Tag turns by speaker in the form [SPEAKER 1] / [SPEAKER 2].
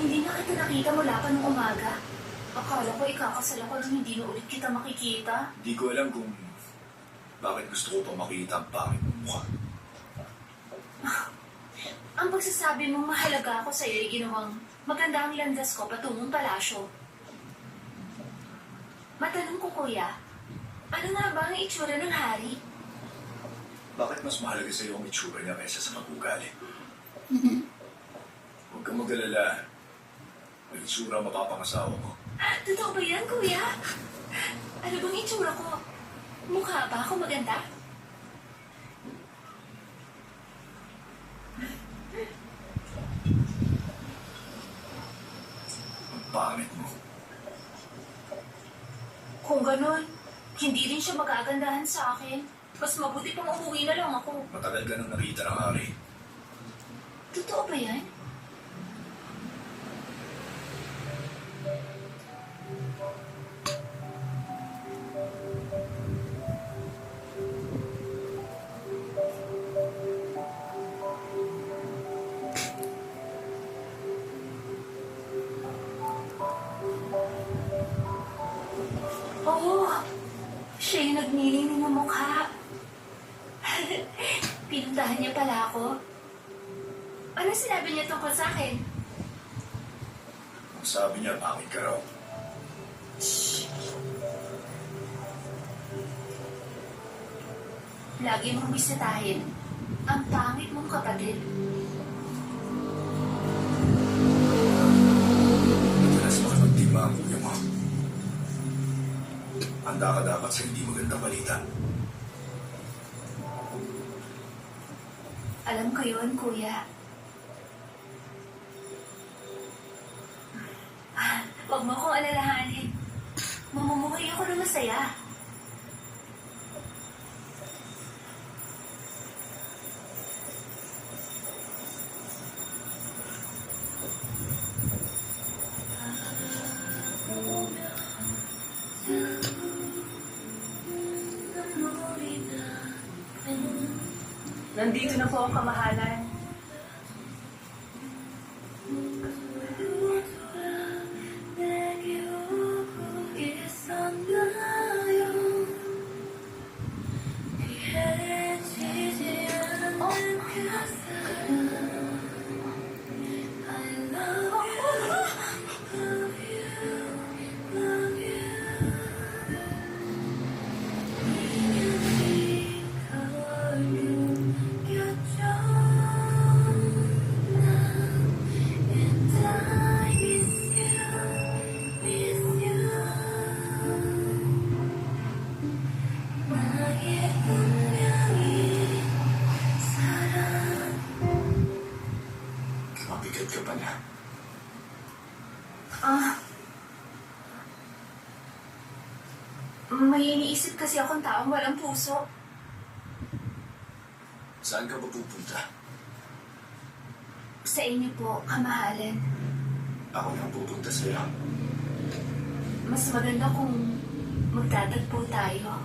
[SPEAKER 1] Hindi na kita nakita mula pa nung umaga. Akala ko ikakasal ako nang hindi na ulit kita makikita.
[SPEAKER 2] Hindi ko alam kung bakit gusto ko pa makita ang pangit mong mukha.
[SPEAKER 1] Ang pagsasabi mong mahalaga ako sa'yo ay ginawang maganda ang landas ko patungong palasyo. Matanong ko, kuya, ano nga ba ang itsura ng hari?
[SPEAKER 2] Bakit mas mahalaga sa'yo ang itsura niya kaysa sa pag-ugali? Huwag kang mag-alala. Ang itsura ang mapapangasawa mo.
[SPEAKER 1] Totoo ba yan, kuya? Ano bang itsura ko? Mukha ba ako maganda?
[SPEAKER 2] Ang pangit mo.
[SPEAKER 1] Kung ganun, hindi rin siya magagandahan sa akin. Mas mabuti pang umuwi na lang ako.
[SPEAKER 2] Matagal ka nang nakita ng hari.
[SPEAKER 1] Totoo ba yan? Oo, siya yung nagnilining ng mukha. Pinuntahan niya pala ako. Ano sinabi niya tungkol sa akin?
[SPEAKER 2] Ang sabi niya, pangit ka raw.
[SPEAKER 1] Lagi mong bisitahin ang pangit mong kapatid.
[SPEAKER 2] Madalas makapagtima ang kuya mo. Handa ka dapat sa hindi magandang balita.
[SPEAKER 1] Alam ko yun, kuya. Huwag mo akong alalahanin. Mamumuhay ako ng masaya. Nandito na po ang kamahalan.
[SPEAKER 2] Mabigat ka pa na.
[SPEAKER 1] May iniisip kasi akong taong walang puso.
[SPEAKER 2] Saan ka ba pupunta?
[SPEAKER 1] Sa inyo po, kamahalan.
[SPEAKER 2] Ako nang pupunta sa'yo.
[SPEAKER 1] Mas maganda kung magdadagpo tayo.